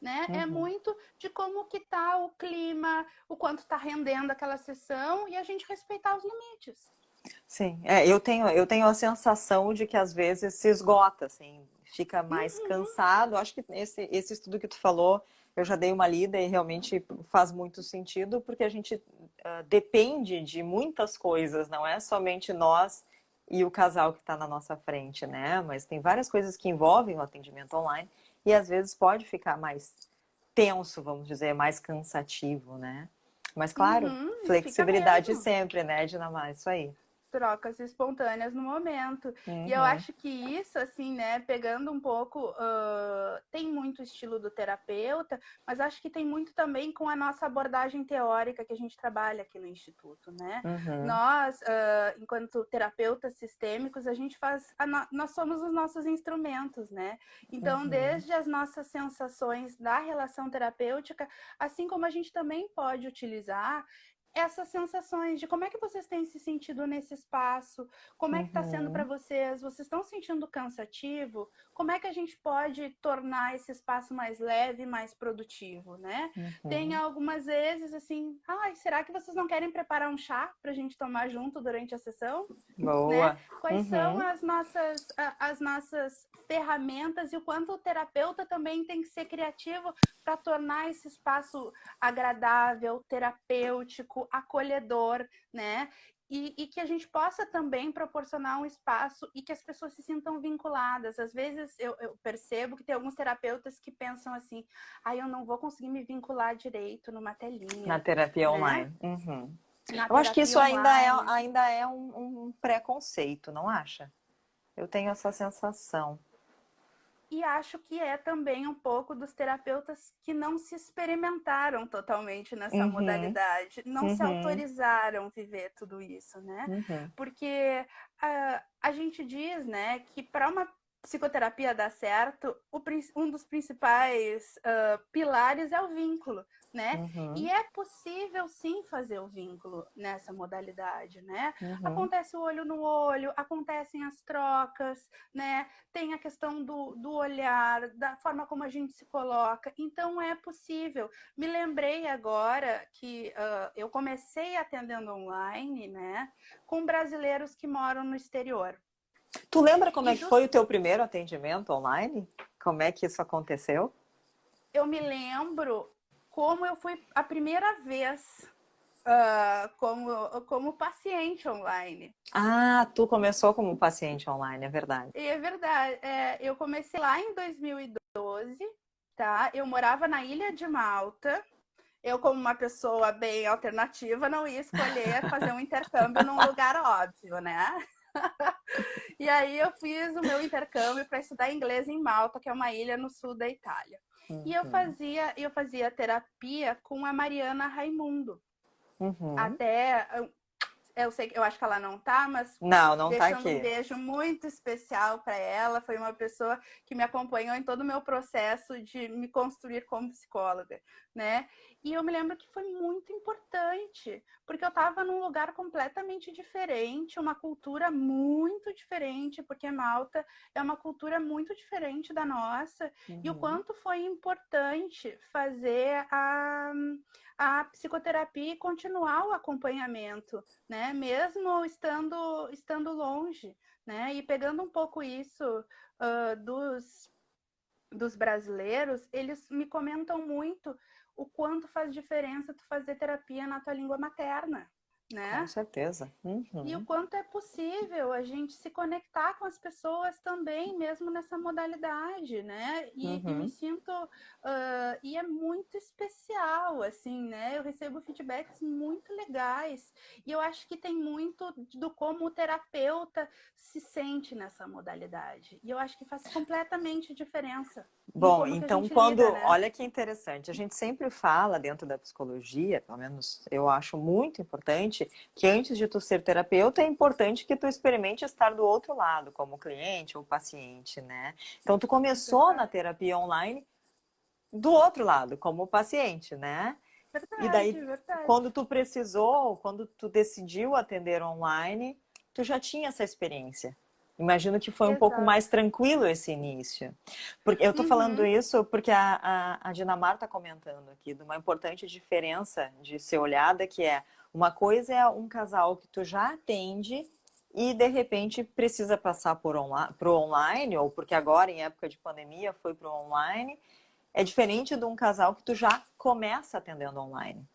Né? É muito de como que tá o clima, o quanto está rendendo aquela sessão e a gente respeitar os limites. Sim, eu tenho a sensação de que às vezes se esgota, assim, fica mais cansado. Acho que esse estudo que tu falou, eu já dei uma lida e realmente faz muito sentido, porque a gente depende de muitas coisas, não é somente nós e o casal que está na nossa frente, né? Mas tem várias coisas que envolvem o atendimento online e às vezes pode ficar mais tenso, vamos dizer, mais cansativo, né? Mas claro, flexibilidade sempre, né, Dinamarca? Isso aí. Trocas espontâneas no momento. E eu acho que isso, assim, né, pegando um pouco, tem muito estilo do terapeuta, mas acho que tem muito também com a nossa abordagem teórica que a gente trabalha aqui no Instituto, né? Nós, enquanto terapeutas sistêmicos, a gente nós somos os nossos instrumentos, né? Então, desde as nossas sensações da relação terapêutica, assim como a gente também pode utilizar essas sensações de como é que vocês têm se sentido nesse espaço, como é que está sendo para vocês estão sentindo cansativo, como é que a gente pode tornar esse espaço mais leve, mais produtivo, né? Tem algumas vezes assim, será que vocês não querem preparar um chá para a gente tomar junto durante a sessão? Boa. Né? Quais são as nossas ferramentas e o quanto o terapeuta também tem que ser criativo para tornar esse espaço agradável, terapêutico, acolhedor, né? E que a gente possa também proporcionar um espaço e que as pessoas se sintam vinculadas. Às vezes eu percebo que tem alguns terapeutas que pensam assim, eu não vou conseguir me vincular direito numa telinha. Na terapia né? online. Na Eu acho que isso terapia ainda é um preconceito, não acha? Eu tenho essa sensação. E acho que é também um pouco dos terapeutas que não se experimentaram totalmente nessa modalidade, não se autorizaram a viver tudo isso, né? Porque a gente diz, né, que para uma psicoterapia dar certo, um dos principais pilares é o vínculo, né? E é possível sim fazer o vínculo nessa modalidade, né? Acontece o olho no olho, acontecem as trocas, né? Tem a questão do olhar, da forma como a gente se coloca. Então, é possível. Me lembrei agora que eu comecei atendendo online, né? Com brasileiros que moram no exterior. Tu lembra como é que foi o teu primeiro atendimento online? Como é que isso aconteceu? Eu me lembro como eu fui a primeira vez como paciente online. Tu começou como paciente online, é verdade. É verdade. Eu comecei lá em 2012, tá? Eu morava na Ilha de Malta. Eu, como uma pessoa bem alternativa, não ia escolher fazer um intercâmbio num lugar óbvio, né? E aí eu fiz o meu intercâmbio para estudar inglês em Malta, que é uma ilha no sul da Itália. E eu fazia terapia com a Mariana Raimundo. Até eu acho que ela não tá, mas não deixando tá aqui. Um beijo muito especial para ela. Foi uma pessoa que me acompanhou em todo o meu processo de me construir como psicóloga, né? E eu me lembro que foi muito importante, porque eu estava num lugar completamente diferente, uma cultura muito diferente, porque Malta é uma cultura muito diferente da nossa, e o quanto foi importante fazer a psicoterapia e continuar o acompanhamento, né? Mesmo estando longe, né? E pegando um pouco isso dos brasileiros, eles me comentam muito o quanto faz diferença tu fazer terapia na tua língua materna, né? Com certeza. E o quanto é possível a gente se conectar com as pessoas também, mesmo nessa modalidade, né? E me sinto... e é muito especial, assim, né? Eu recebo feedbacks muito legais. E eu acho que tem muito do como o terapeuta se sente nessa modalidade. E eu acho que faz completamente diferença. Bom, então quando... né? Olha que interessante. A gente sempre fala dentro da psicologia, pelo menos eu acho muito importante, que antes de tu ser terapeuta, é importante que tu experimente estar do outro lado, como cliente ou paciente, né? Então tu começou na terapia online do outro lado, como paciente, né? Verdade, E daí, verdade. quando tu precisou, quando tu decidiu atender online, tu já tinha essa experiência. Imagino que foi um pouco mais tranquilo esse início. Porque eu tô falando isso porque a Dinamarca está comentando aqui de uma importante diferença de ser olhada, que é uma coisa é um casal que tu já atende e de repente precisa passar pro online, ou porque agora em época de pandemia foi pro online. É diferente de um casal que tu já começa atendendo online.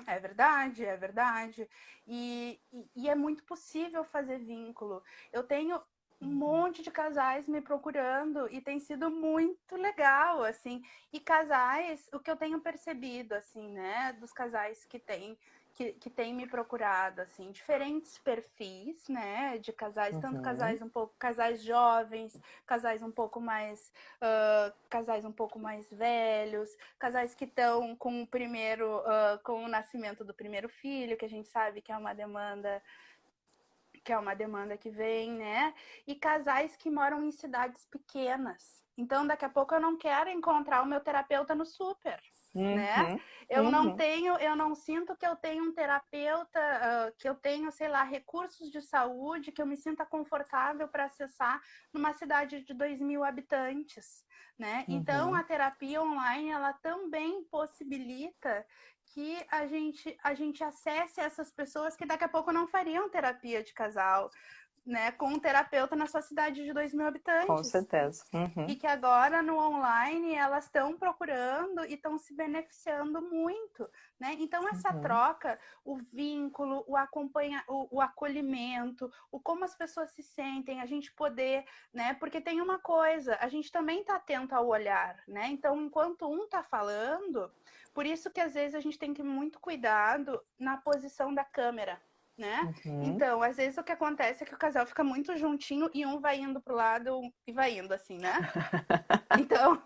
É verdade, é verdade. E é muito possível fazer vínculo. Eu tenho um monte de casais me procurando e tem sido muito legal, assim. E casais, o que eu tenho percebido, assim, né, dos casais que têm me procurado, assim, diferentes perfis, né, de casais, tanto casais jovens, casais um pouco mais velhos, casais que estão com com o nascimento do primeiro filho, que a gente sabe que é uma demanda que vem, né? E casais que moram em cidades pequenas. Então, daqui a pouco eu não quero encontrar o meu terapeuta no super. né? Uhum. Uhum. Eu não sinto que eu tenho um terapeuta, que eu tenho, sei lá, recursos de saúde, que eu me sinta confortável para acessar numa cidade de 2.000 habitantes, né? Então, Uhum. a terapia online, ela também possibilita que a gente acesse essas pessoas que daqui a pouco não fariam terapia de casal, né, com um terapeuta na sua cidade de 2.000 Com habitantes. certeza. E Uhum. que agora no online elas estão procurando e estão se beneficiando muito, né? Então essa Uhum. troca, o vínculo, o acolhimento, o como as pessoas se sentem, a gente poder, né? Porque tem uma coisa, a gente também está atento ao olhar, né? Então enquanto um está falando, por isso que às vezes a gente tem que ter muito cuidado na posição da câmera, né? Uhum. Então, às vezes o que acontece é que o casal fica muito juntinho e um vai indo pro lado e vai indo, assim, né? Então,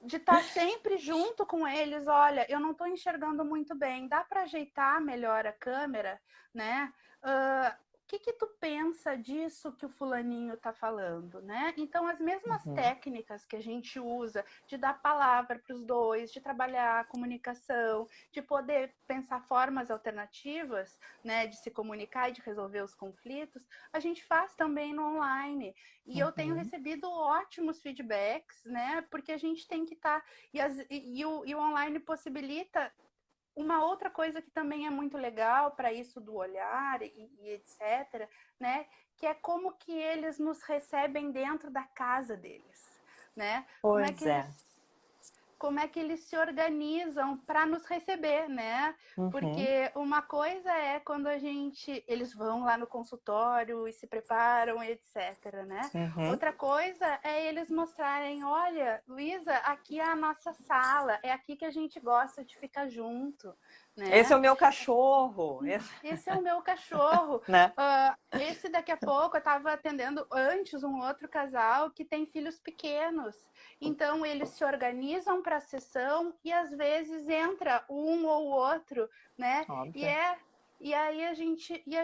de estar sempre junto com eles, olha, eu não estou enxergando muito bem, dá para ajeitar melhor a câmera, né? O que que tu pensa disso que o fulaninho está falando, né? Então, as mesmas Uhum. técnicas que a gente usa de dar palavra para os dois, de trabalhar a comunicação, de poder pensar formas alternativas, né, de se comunicar e de resolver os conflitos, a gente faz também no online. E eu tenho Uhum. recebido ótimos feedbacks, né? Porque a gente tem que estar. E o online possibilita uma outra coisa que também é muito legal para isso do olhar e etc., né? Que é como que eles nos recebem dentro da casa deles, né? Pois é. Como é que eles se organizam para nos receber, né? Uhum. Porque uma coisa é quando eles vão lá no consultório e se preparam, etc, né? Uhum. Outra coisa é eles mostrarem, olha, Luísa, aqui é a nossa sala, é aqui que a gente gosta de ficar junto, Esse é né? o meu cachorro. Esse é o meu cachorro. Né? Esse daqui a pouco eu estava atendendo antes um outro casal que tem filhos pequenos. Então eles se organizam para a sessão e às vezes entra um ou outro, né? Óbvio. E aí a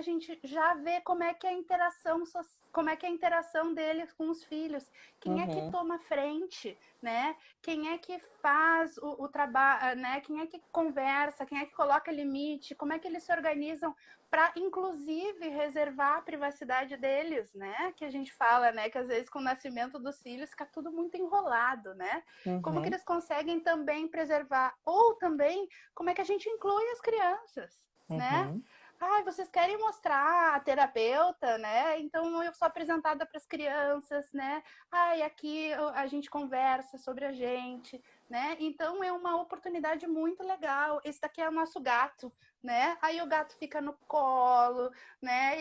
gente já vê como é que é a interação, como é que é a interação deles com os filhos. Quem é que Uhum. toma frente, né? Quem é que faz o trabalho, né? Quem é que conversa, quem é que coloca limite, como é que eles se organizam para, inclusive, reservar a privacidade deles, né? Que a gente fala, né? Que às vezes com o nascimento dos filhos fica tudo muito enrolado, né? Como que Uhum. eles conseguem também preservar? Ou também, como é que a gente inclui as crianças, né? Uhum. Ai, vocês querem mostrar a terapeuta, né? Então eu sou apresentada para as crianças, né? Ai, aqui a gente conversa sobre a gente, né? Então é uma oportunidade muito legal. Esse daqui é o nosso gato, né? Aí o gato fica no colo, né?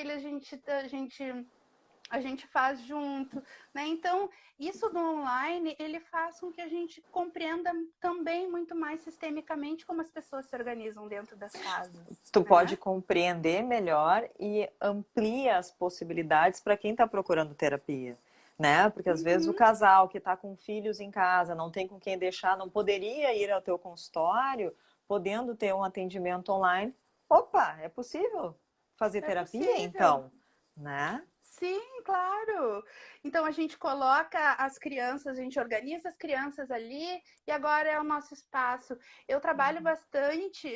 A gente faz junto, né? Então, isso do online, ele faz com que a gente compreenda também muito mais sistemicamente como as pessoas se organizam dentro das casas, Tu pode né? compreender melhor e amplia as possibilidades para quem está procurando terapia, né? Porque às vezes o Uhum, casal que está com filhos em casa, não tem com quem deixar, não poderia ir ao teu consultório, podendo ter um atendimento online. Opa, é possível fazer é terapia possível. então, né? Sim, claro. Então a gente coloca as crianças, a gente organiza as crianças ali e agora é o nosso espaço. Eu trabalho bastante,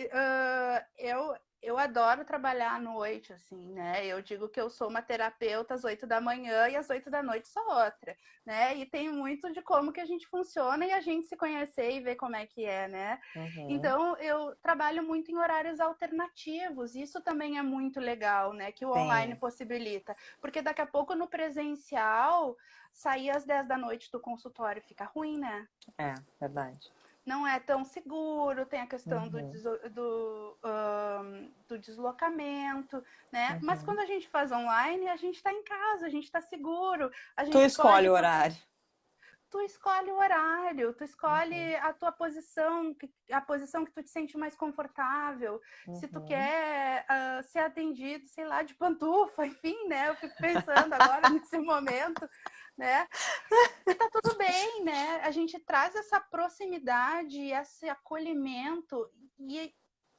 eu adoro trabalhar à noite, assim, né? Eu digo que eu sou uma terapeuta às 8 da manhã e às 8 da noite sou outra, né? E tem muito de como que a gente funciona e a gente se conhecer e ver como é que é, né? Uhum. Então, eu trabalho muito em horários alternativos. Isso também é muito legal, né? Que o online Sim, possibilita. Porque daqui a pouco no presencial, sair às 10 da noite do consultório fica ruim, né? é verdade. Não é tão seguro, tem a questão Uhum. do deslocamento, né? Mas Uhum. quando a gente faz online, a gente está em casa, a gente está seguro, a Tu gente escolhe pode o horário. tu escolhe o horário, tu Uhum. escolhe a tua posição, a posição que tu te sente mais confortável. Se tu Uhum. quer ser atendido, sei lá, de pantufa, enfim, né? Eu fico pensando agora nesse momento, né? E tá tudo bem, né? A gente traz essa proximidade, esse acolhimento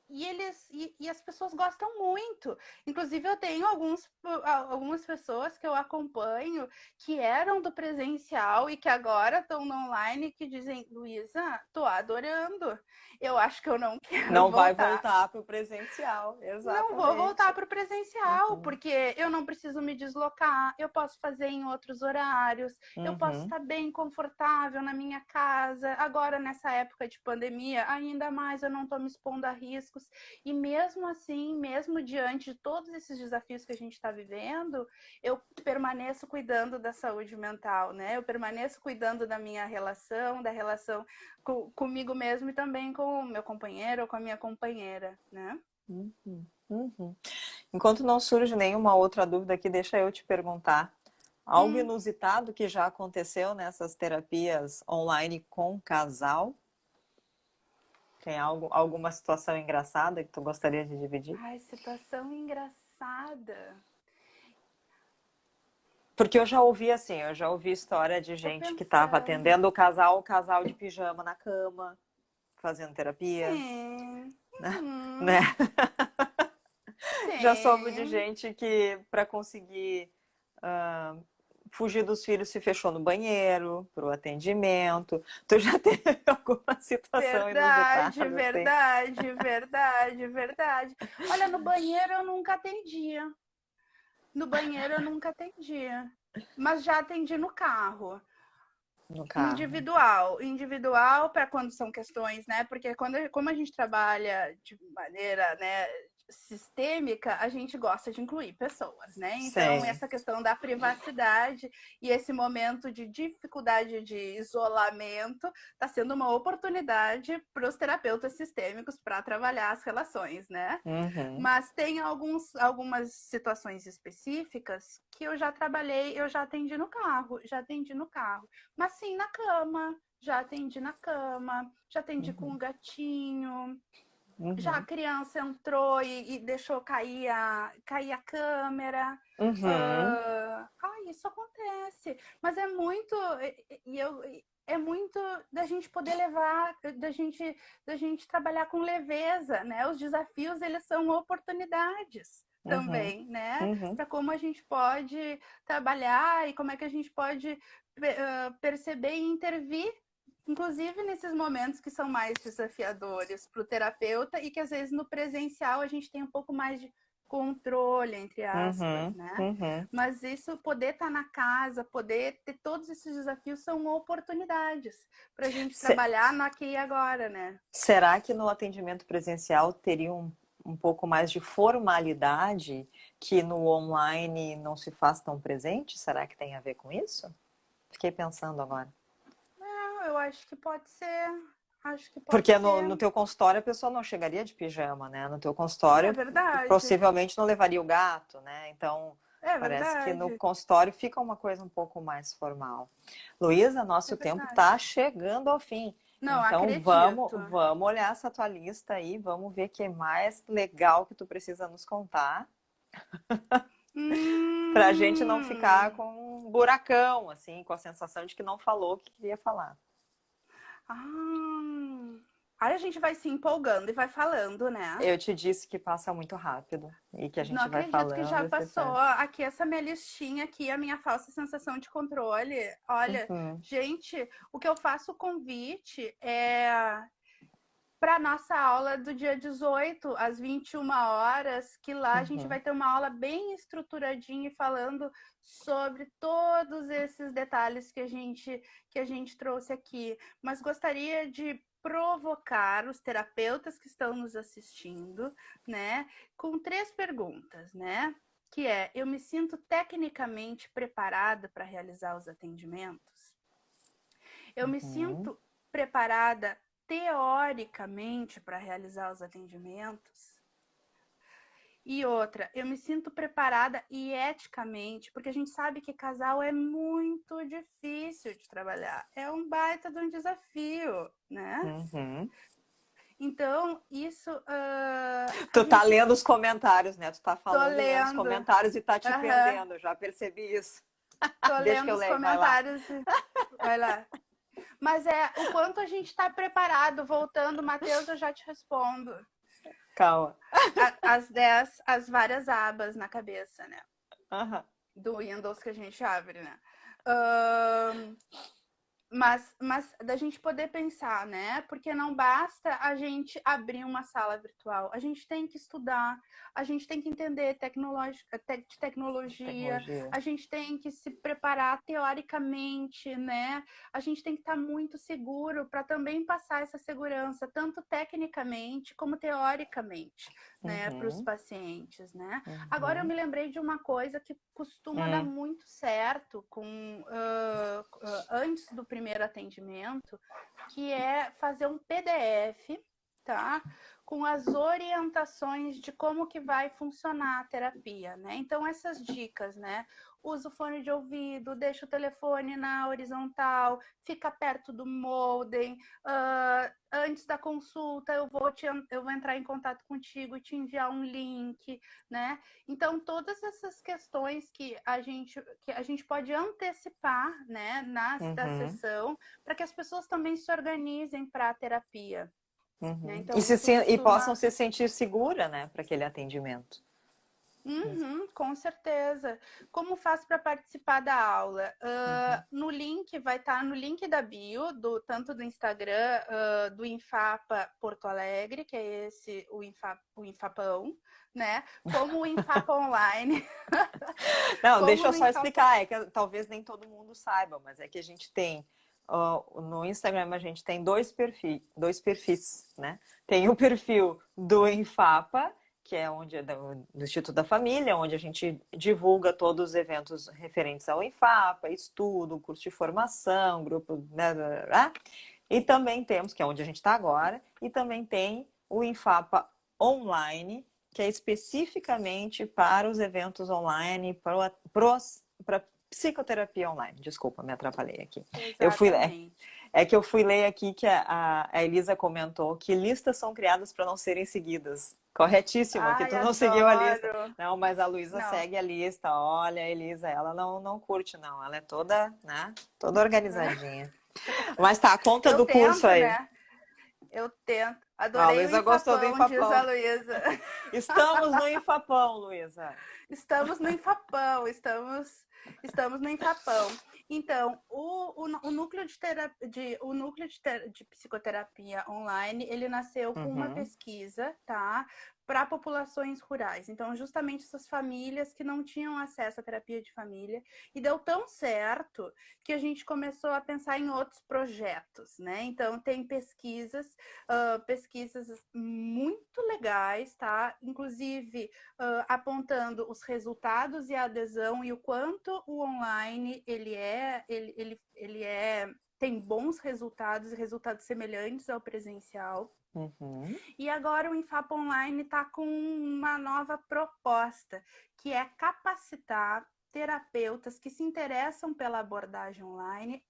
e as pessoas gostam muito. Inclusive, eu tenho algumas pessoas que eu acompanho que eram do presencial e que agora estão no online que dizem, Luísa, tô adorando. Eu acho que eu não quero Não vai voltar. voltar para o presencial, Não vou voltar exatamente. para o presencial, Uhum, porque eu não preciso me deslocar, eu posso fazer em outros horários, eu posso uhum, estar bem confortável na minha casa. Agora, nessa época de pandemia, ainda mais eu não estou me expondo a riscos. E mesmo assim, mesmo diante de todos esses desafios que a gente está vivendo, eu permaneço cuidando da saúde mental, né? Eu permaneço cuidando da minha relação, da relação comigo mesmo e também com o meu companheiro ou com a minha companheira, né? uhum, uhum. Enquanto não surge nenhuma outra dúvida aqui, deixa eu te perguntar. Algo Hum. inusitado que já aconteceu nessas terapias online com casal? Tem alguma situação engraçada que tu gostaria de dividir? Ai, situação engraçada. Porque eu já ouvi assim, eu já ouvi história de Tô gente que estava pensando. atendendo o casal de pijama na cama, fazendo terapia, Sim. né? Já soube de Sim. gente que, para conseguir fugir dos filhos, se fechou no banheiro para o atendimento. Tu já teve alguma situação Verdade, inusitada assim? verdade, verdade, verdade. Olha, no banheiro eu nunca atendia. No banheiro eu nunca atendia. Mas já atendi no carro. No carro. Individual para quando são questões, né? Porque como a gente trabalha de maneira, né, sistêmica, a gente gosta de incluir pessoas, né? Então, Sim. essa questão da privacidade e esse momento de dificuldade de isolamento está sendo uma oportunidade para os terapeutas sistêmicos para trabalhar as relações, né? Uhum. Mas tem algumas situações específicas que eu já trabalhei, eu já atendi no carro, Mas sim na cama, já atendi na cama, já atendi com o Uhum. gatinho, já a Uhum. criança entrou e deixou cair a câmera. Uhum. Isso acontece. Mas é muito da gente poder levar, da gente trabalhar com leveza, né? Os desafios, eles são oportunidades Uhum. também, né? Uhum. Para como a gente pode trabalhar e como é que a gente pode perceber e intervir, inclusive nesses momentos que são mais desafiadores para o terapeuta e que às vezes no presencial a gente tem um pouco mais de controle, entre aspas, Uhum. né? Uhum. Mas isso, poder estar na casa, poder ter todos esses desafios são oportunidades para a gente Se- trabalhar no aqui e agora, né? Será que no atendimento presencial teria um pouco mais de formalidade que no online não se faz tão presente? Será que tem a ver com isso? Fiquei pensando agora. Não, eu acho que pode ser. Acho que pode Porque ser. no teu consultório a pessoa não chegaria de pijama, né? No teu É consultório verdade. possivelmente não levaria o gato, né? Então É parece que no verdade. consultório fica uma coisa um pouco mais formal. Luísa, É nosso tempo verdade. está chegando ao fim. Não, Então acredito. vamos olhar essa tua lista aí, vamos ver o que é mais legal que tu precisa nos contar, para a gente não ficar Hum. com um buracão, assim, com a sensação de que não falou o que queria falar. Ah. Aí a gente vai se empolgando e vai falando, né? Eu te disse que passa muito rápido e que a Não gente vai acredito que falando já e você passou sabe. aqui essa minha listinha aqui, a minha falsa sensação de controle. Olha, Uhum, gente, o que eu faço o convite é para nossa aula do dia 18, às 21 horas, que lá a gente uhum. vai ter uma aula bem estruturadinha e falando sobre todos esses detalhes que a gente trouxe aqui. Mas gostaria de provocar os terapeutas que estão nos assistindo, né, com 3 perguntas, né? Que é: eu me sinto tecnicamente preparada para realizar os atendimentos? Eu me Uhum. sinto preparada teoricamente para realizar os atendimentos? E outra, eu me sinto preparada e eticamente, porque a gente sabe que casal é muito difícil de trabalhar. É um baita de um desafio, né? Uhum. Então, isso a Tu tá gente. lendo os comentários, né? Tu tá Tô falando e lendo os lendo, comentários e tá te uhum, perdendo. Eu já percebi isso. tô Deixa que lendo eu os leio, vai lá. comentários. Vai lá. Mas é o quanto a gente está preparado. Voltando, Matheus, eu já te respondo. Calma. As várias abas na cabeça, né? Aham. Do Windows que a gente abre, né? Ahn, mas da gente poder pensar, né? Porque não basta a gente abrir uma sala virtual. A gente tem que estudar, a gente tem que entender de tecnologia, Tecnologia. a gente tem que se preparar teoricamente, né? A gente tem que estar muito seguro para também passar essa segurança, tanto tecnicamente como teoricamente, né, para os Uhum. pacientes, né? Agora eu Uhum. me lembrei de uma coisa que costuma dar muito certo com antes do primeiro atendimento, que é fazer um PDF, tá? Com as orientações de como que vai funcionar a terapia, né? Então, essas dicas, né? Usa o fone de ouvido, deixa o telefone na horizontal, fica perto do modem. Antes da consulta, eu vou entrar em contato contigo e te enviar um link, né? Então, todas essas questões que a gente pode antecipar, né, da Uhum. sessão, para que as pessoas também se organizem para a terapia, né? Uhum. Então, isso E possam costuma. se sentir segura, né, para aquele atendimento. Uhum, com certeza. Como faz para participar da aula? Uhum. No link, vai estar no link da bio, tanto do Instagram, do Infapa Porto Alegre, que é esse, o Infapão, né? Como o Infapa Online. Não, deixa Como eu no só Infapa. explicar, é que talvez nem todo mundo saiba, mas é que a gente tem no Instagram a gente tem dois perfis, né? Tem o perfil do Infapa, que é onde é do Instituto da Família, onde a gente divulga todos os eventos referentes ao Infapa, estudo, curso de formação, grupo, né? E também temos, que é onde a gente está agora, e também tem o Infapa Online, que é especificamente para os eventos online, para psicoterapia online. Desculpa, me atrapalhei aqui. Exatamente. Que eu fui ler aqui que a Elisa comentou que listas são criadas para não serem seguidas. Corretíssimo, que Ai, tu não seguiu a lista. adoro. Não, mas a Luísa Não. segue a lista. Olha, a Elisa, ela não curte, não. Ela é toda, né? Toda organizadinha. Mas tá, a conta Eu do curso tento, aí. né? Eu tento. A Adorei o Luísa gostou do Infapão, diz a Infapão. Luísa. Estamos no Infapão, Luísa. Estamos no Infapão, estamos no Infapão. Então, o núcleo de psicoterapia online, ele nasceu com uma Uhum. pesquisa, tá? Para populações rurais. Então, justamente essas famílias que não tinham acesso à terapia de família. E deu tão certo que a gente começou a pensar em outros projetos, né? Então, tem pesquisas muito legais, tá? Inclusive, apontando os resultados e a adesão e o quanto o online tem bons resultados e resultados semelhantes ao presencial. Uhum. E agora o Infapa Online está com uma nova proposta, que é capacitar terapeutas que se interessam pela abordagem online,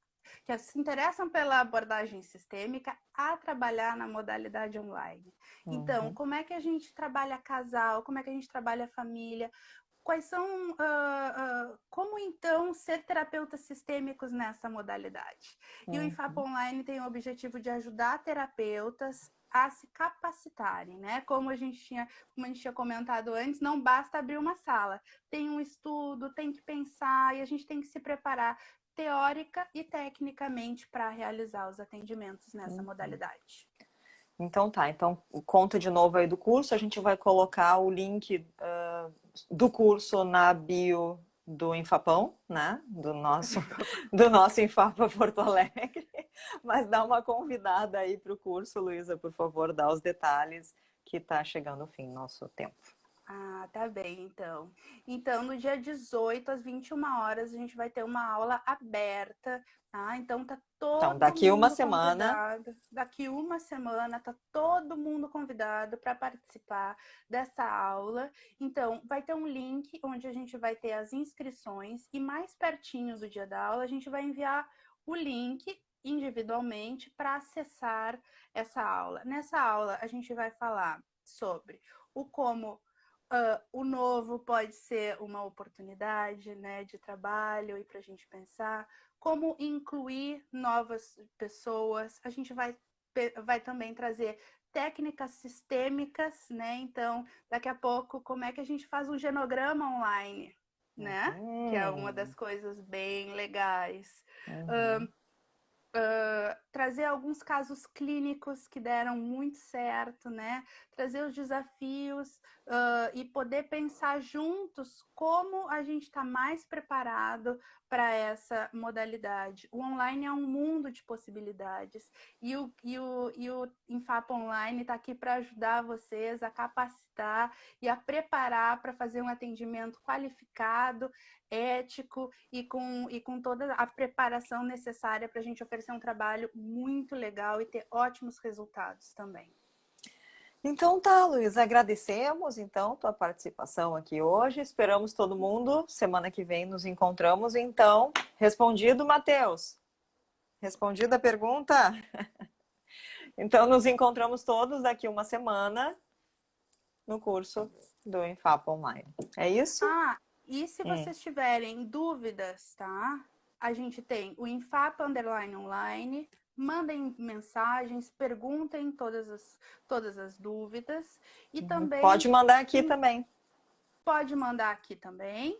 que se interessam pela abordagem sistêmica, a trabalhar na modalidade online. Então, Uhum. como é que a gente trabalha casal, como é que a gente trabalha família, quais são, como então ser terapeutas sistêmicos nessa modalidade? E o Infapa Uhum. Online tem o objetivo de ajudar terapeutas a se capacitarem, né? Como a gente tinha comentado antes, não basta abrir uma sala, tem um estudo, tem que pensar e a gente tem que se preparar teórica e tecnicamente para realizar os atendimentos nessa Uhum. modalidade. Então tá, então conta de novo aí do curso, a gente vai colocar o link do curso na bio do Infapão, né? Do nosso Infapa Porto Alegre. Mas dá uma convidada aí para o curso, Luísa, por favor, dá os detalhes que está chegando o fim nosso tempo. Ah, tá bem, então. Então, no dia 18, às 21 horas, a gente vai ter uma aula aberta, tá? Então, tá Então, todo daqui uma mundo semana. convidado. Daqui uma semana, tá todo mundo convidado para participar dessa aula. Então, vai ter um link onde a gente vai ter as inscrições e mais pertinho do dia da aula, a gente vai enviar o link individualmente para acessar essa aula. Nessa aula, a gente vai falar sobre o como o novo pode ser uma oportunidade, né, de trabalho e para a gente pensar como incluir novas pessoas. A gente vai também trazer técnicas sistêmicas, né? Então, daqui a pouco, como é que a gente faz um genograma online, né? Que é uma das coisas bem legais. Trazer alguns casos clínicos que deram muito certo, né? Trazer os desafios e poder pensar juntos como a gente está mais preparado para essa modalidade. O online é um mundo de possibilidades e o Enfapa Online está aqui para ajudar vocês a capacitar e a preparar para fazer um atendimento qualificado, ético e com toda a preparação necessária para a gente oferecer um trabalho muito legal e ter ótimos resultados também. Então tá, Luiz, agradecemos então tua participação aqui hoje. Esperamos todo mundo. Semana que vem nos encontramos. Então, respondido, Matheus? Respondida a pergunta? Então, nos encontramos todos daqui uma semana no curso do Enfapa Online. É isso? E se vocês tiverem dúvidas, tá? A gente tem o Enfapa Online. Mandem mensagens, perguntem todas as dúvidas. E também... Pode mandar aqui também. Pode mandar aqui também,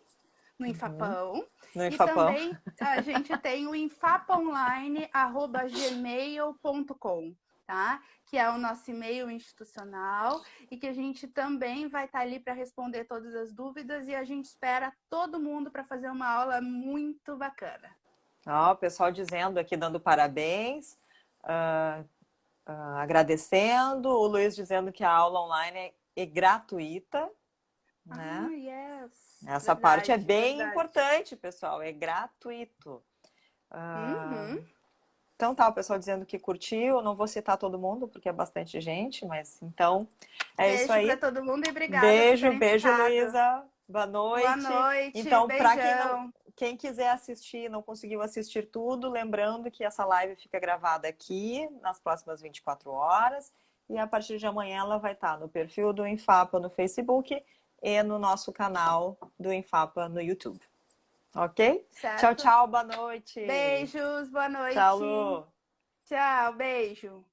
no Enfapão. No E Enfapão. também a gente tem o enfapaonline@gmail.com, tá? Que é o nosso e-mail institucional e que a gente também vai estar ali para responder todas as dúvidas e a gente espera todo mundo para fazer uma aula muito bacana. Ó, o pessoal dizendo aqui, dando parabéns, agradecendo, o Luiz dizendo que a aula online é gratuita, né? Yes. Essa parte é bem importante, pessoal, é gratuito. Então tá, o pessoal dizendo que curtiu, não vou citar todo mundo, porque é bastante gente, mas então é isso aí. Beijo pra todo mundo e obrigada. Beijo, Luísa. Boa noite. Boa noite. Então, para beijão. quem quiser assistir, não conseguiu assistir tudo, lembrando que essa live fica gravada aqui nas próximas 24 horas e a partir de amanhã ela vai estar no perfil do Enfapa no Facebook e no nosso canal do Enfapa no YouTube. Ok? Certo. Tchau, tchau, boa noite. Beijos, boa noite. Tchau, Lu. Tchau, beijo.